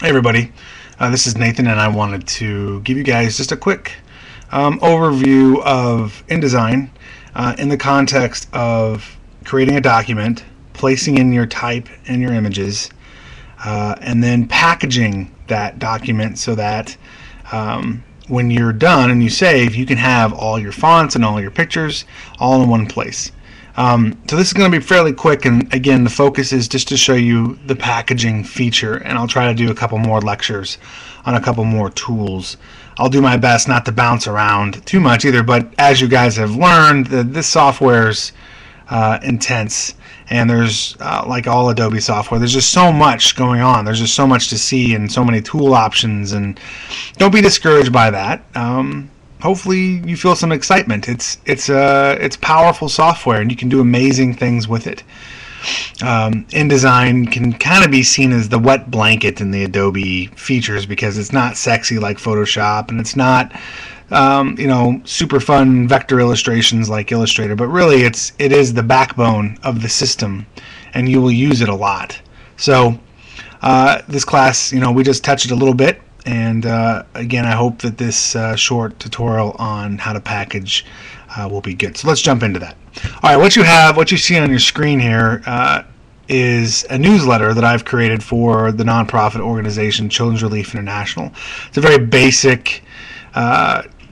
Hey everybody, this is Nathan, and I wanted to give you guys just a quick overview of InDesign in the context of creating a document, placing in your type and your images, and then packaging that document so that when you're done and you save, you can have all your fonts and all your pictures all in one place. So this is going to be fairly quick, and again the focus is just to show you the packaging feature, and I'll try to do a couple more lectures on a couple more tools. I'll do my best not to bounce around too much either, but as you guys have learned, this software's intense, and there's like all Adobe software, there's just so much going on. There's just so much to see and so many tool options, and don't be discouraged by that. Hopefully you feel some excitement. It's powerful software, and you can do amazing things with it. InDesign can kind of be seen as the wet blanket in the Adobe features because it's not sexy like Photoshop, and it's not super fun vector illustrations like Illustrator, but really it is the backbone of the system, and you will use it a lot. So this class, we just touched it a little bit. And again, I hope that this short tutorial on how to package will be good. So let's jump into that. All right, what you see on your screen here is a newsletter that I've created for the nonprofit organization Children's Relief International. It's a very basic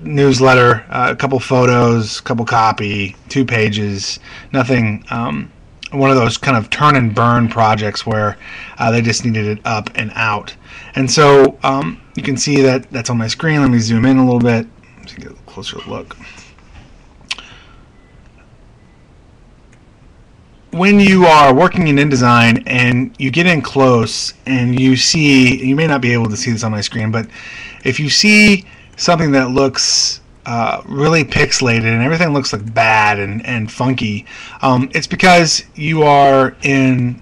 newsletter, a couple photos, a couple copy, 2 pages, nothing. One of those kind of turn and burn projects where they just needed it up and out. And so you can see that that's on my screen. Let me zoom in a little bit to get a closer look. When you are working in InDesign and you get in close and you see, you may not be able to see this on my screen, but if you see something that looks really pixelated and everything looks like bad and funky, it's because you are in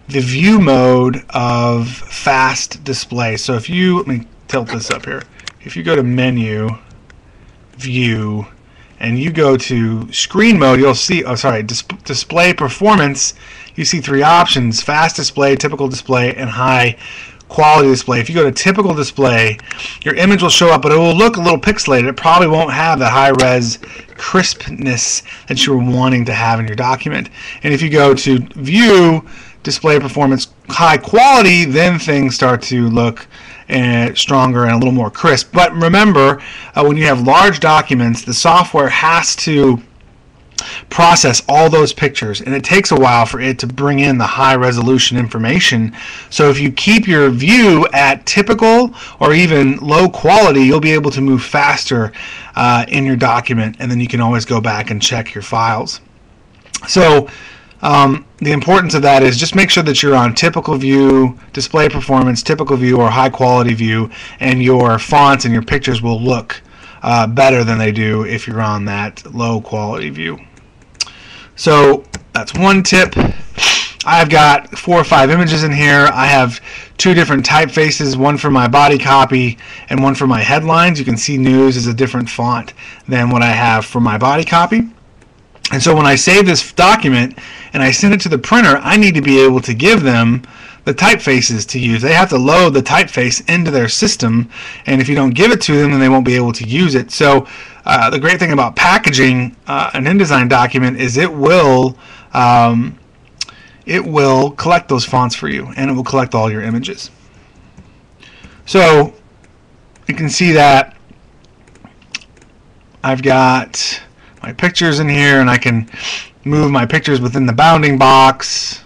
the view mode of fast display. So if you, let me tilt this up here, if you go to menu, view, and you go to screen mode, you'll see, display performance, you see 3 options: fast display, typical display, and high quality display. If you go to typical display, your image will show up, but it will look a little pixelated. It probably won't have that high-res crispness that you're wanting to have in your document. And if you go to view, display performance, high quality, then things start to look stronger and a little more crisp. But remember, when you have large documents, the software has to process all those pictures, and it takes a while for it to bring in the high resolution information. So if you keep your view at typical or even low quality, you'll be able to move faster in your document, and then you can always go back and check your files. So the importance of that is just make sure that you're on typical view, display performance, typical view, or high quality view, and your fonts and your pictures will look better than they do if you're on that low quality view. So that's one tip. I've got 4 or 5 images in here. I have 2 different typefaces, one for my body copy and one for my headlines. You can see news is a different font than what I have for my body copy. And so when I save this document and I send it to the printer, I need to be able to give them the typefaces to use. They have to load the typeface into their system, and if you don't give it to them, then they won't be able to use it. So the great thing about packaging an InDesign document is it will collect those fonts for you, and it will collect all your images. So you can see that I've got my pictures in here, and I can move my pictures within the bounding box.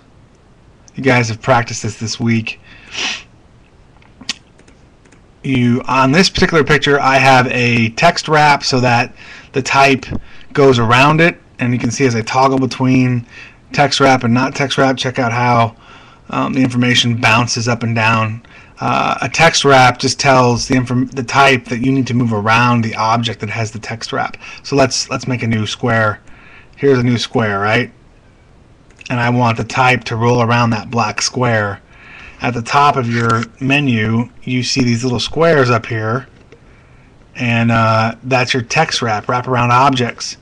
You guys have practiced this week. On this particular picture, I have a text wrap so that the type goes around it, and you can see as I toggle between text wrap and not text wrap, check out how the information bounces up and down. A text wrap just tells the type that you need to move around the object that has the text wrap. So let's make a new square. Here's a new square, right? And I want the type to roll around that black square. At the top of your menu, you see these little squares up here, and that's your text wrap around objects.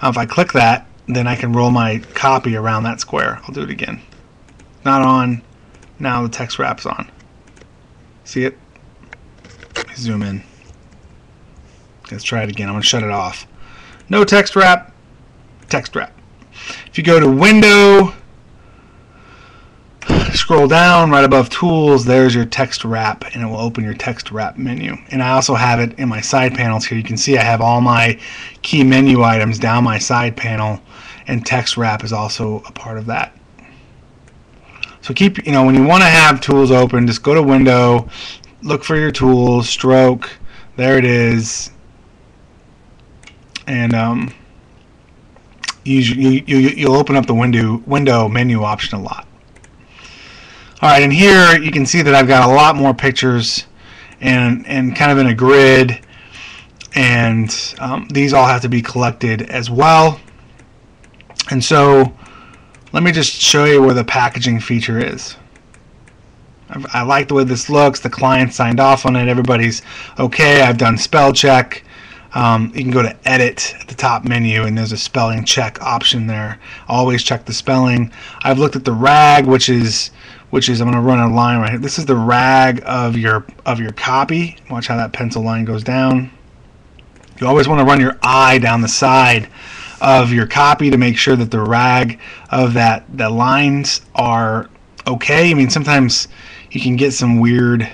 If I click that, then I can roll my copy around that square. I'll do it again. Not on. Now the text wrap's on. See it? Zoom in. Let's try it again. I'm going to shut it off. No text wrap, text wrap. If you go to Window, scroll down right above Tools, there's your text wrap, and it will open your text wrap menu. And I also have it in my side panels here. You can see I have all my key menu items down my side panel, and text wrap is also a part of that. So keep, when you want to have tools open, just go to Window, look for your tools, Stroke, there it is, and you'll open up the window menu option a lot. Alright, and here you can see that I've got a lot more pictures and kind of in a grid, and these all have to be collected as well. And so let me just show you where the packaging feature is. I like the way this looks. The client signed off on it. Everybody's okay. I've done spell check. You can go to Edit at the top menu, and there's a spelling check option there. Always check the spelling. I've looked at the RAG, which is I'm going to run a line right here. This is the RAG of your copy. Watch how that pencil line goes down. You always want to run your eye down the side of your copy to make sure that the RAG of the lines are okay. I mean, sometimes you can get some weird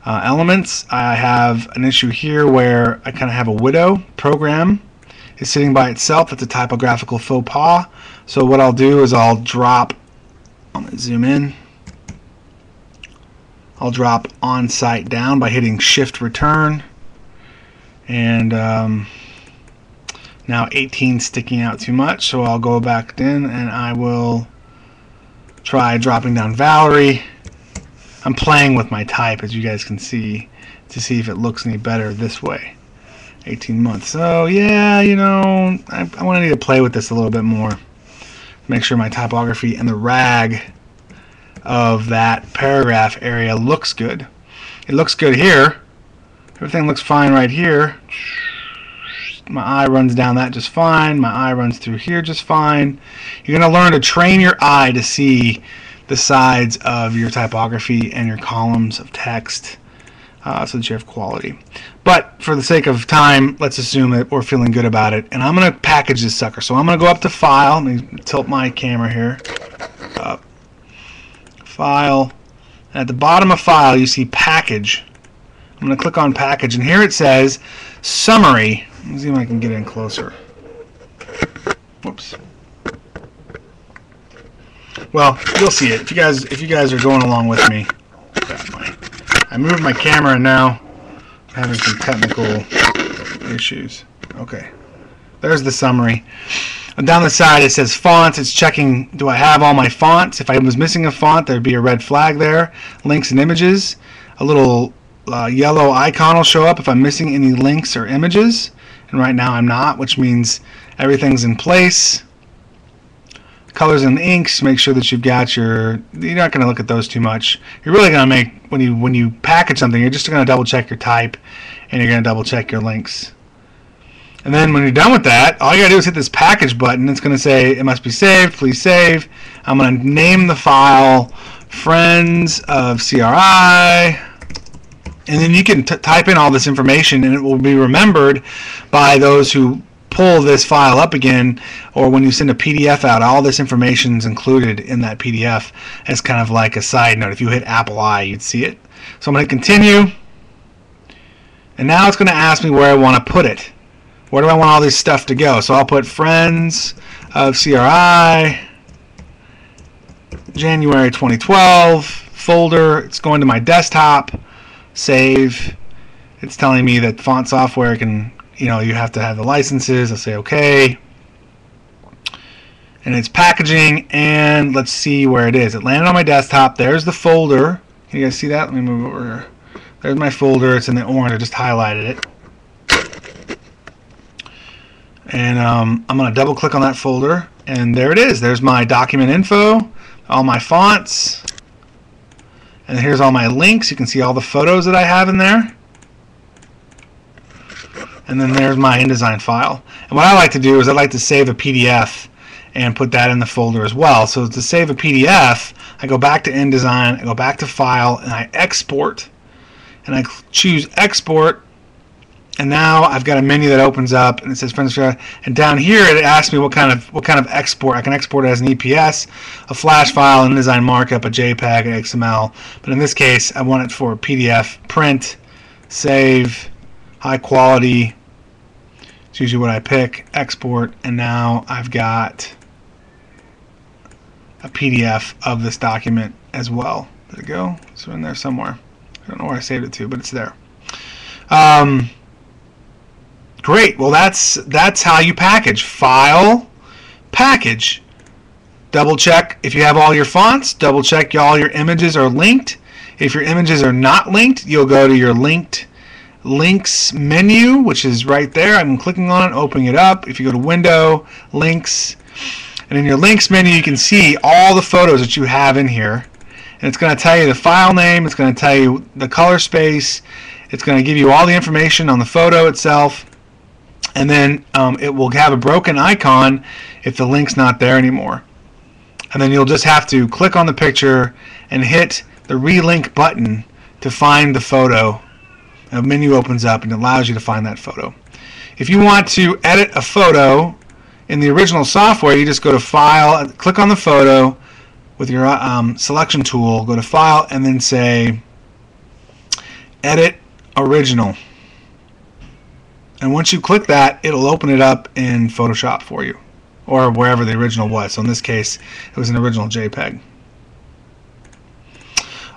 elements. I have an issue here where I kind of have a widow program is sitting by itself. That's a typographical faux pas. So what I'll do is I'll drop, I'm going to zoom in, I'll drop on site down by hitting Shift Return, and now 18 sticking out too much, so I'll go back in and I will try dropping down Valerie. I'm playing with my type, as you guys can see, to see if it looks any better this way. 18 months. So yeah, I want to need to play with this a little bit more. Make sure my typography and the RAG of that paragraph area looks good. It looks good here. Everything looks fine right here. My eye runs down that just fine. My eye runs through here just fine. You're going to learn to train your eye to see the sides of your typography and your columns of text so that you have quality. But for the sake of time, let's assume that we're feeling good about it. And I'm going to package this sucker. So I'm going to go up to File. Let me tilt my camera here. Up. File. And at the bottom of File, you see Package. I'm going to click on Package. And here it says Summary. Let me see if I can get in closer. Whoops. Well, you'll see it if you guys are going along with me. I moved my camera and now I'm having some technical issues. Okay, there's the summary. And down the side it says fonts. It's checking, do I have all my fonts? If I was missing a font, there'd be a red flag there. Links and images. A little yellow icon will show up if I'm missing any links or images. And right now I'm not, which means everything's in place. Colors and inks, make sure that you've got you're not going to look at those too much. You're really going to make, when you package something, you're just going to double check your type, and you're going to double check your links. And then when you're done with that, all you got to do is hit this package button. It's going to say it must be saved, please save. I'm going to name the file Friends of CRI, and then you can type in all this information, and it will be remembered by those who pull this file up again, or when you send a PDF out, all this information is included in that PDF as kind of like a side note. If you hit Apple I, you'd see it. So I'm going to continue, and now it's going to ask me where I want to put it. Where do I want all this stuff to go? So I'll put Friends of CRI, January 2012, folder. It's going to my desktop, save. It's telling me that font software can, you have to have the licenses. I'll say okay. And it's packaging, and let's see where it is. It landed on my desktop. There's the folder. Can you guys see that? Let me move over here. There's my folder. It's in the orange. I just highlighted it. And I'm going to double click on that folder, and there it is. There's my document info, all my fonts, and here's all my links. You can see all the photos that I have in there. And then there's my InDesign file. And what I like to do is I like to save a PDF and put that in the folder as well. So to save a PDF, I go back to InDesign, I go back to File, and I export and I choose export, and now I've got a menu that opens up and it says friends, and down here it asks me what kind of export. I can export it as an EPS, a flash file, an InDesign markup, a JPEG, an XML, but in this case I want it for a PDF, print, save, high quality. It's usually what I pick, export, and now I've got a PDF of this document as well. There it go? It's in there somewhere. I don't know where I saved it to, but it's there. Great. Well, that's how you package. File, package. Double check if you have all your fonts. Double check all your images are linked. If your images are not linked, you'll go to your links menu, which is right there. I'm clicking on it, opening it up. If you go to Window, Links, and in your Links menu, you can see all the photos that you have in here. And it's going to tell you the file name. It's going to tell you the color space. It's going to give you all the information on the photo itself. And then it will have a broken icon if the link's not there anymore. And then you'll just have to click on the picture and hit the relink button to find the photo. A menu opens up and it allows you to find that photo. If you want to edit a photo in the original software, you just go to File, click on the photo with your selection tool, go to File, and then say Edit Original. And once you click that, it'll open it up in Photoshop for you, or wherever the original was. So in this case, it was an original JPEG.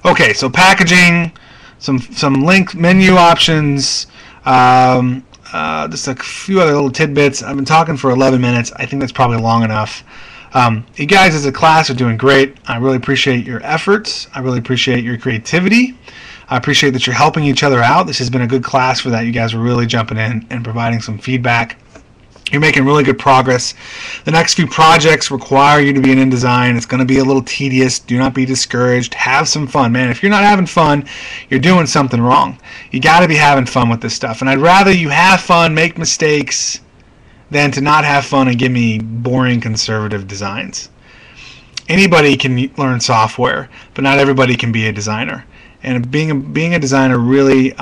Okay, so packaging, some link menu options, just a few other little tidbits. I've been talking for 11 minutes. I think that's probably long enough. You guys as a class are doing great. I really appreciate your efforts. I really appreciate your creativity. I appreciate that you're helping each other out. This has been a good class for that. You guys are really jumping in and providing some feedback. You're making really good progress. The next few projects require you to be in InDesign. It's going to be a little tedious. Do not be discouraged. Have some fun, man. If you're not having fun, you're doing something wrong. You got to be having fun with this stuff. And I'd rather you have fun, make mistakes, than to not have fun and give me boring conservative designs. Anybody can learn software, but not everybody can be a designer. And being a designer really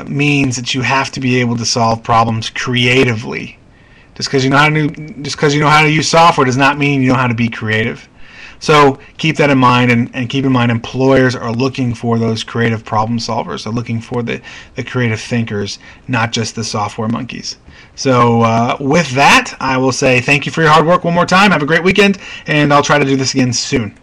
means that you have to be able to solve problems creatively. Just because you know how to use software does not mean you know how to be creative. So keep that in mind, and keep in mind employers are looking for those creative problem solvers. They're looking for the creative thinkers, not just the software monkeys. So with that, I will say thank you for your hard work one more time. Have a great weekend, and I'll try to do this again soon.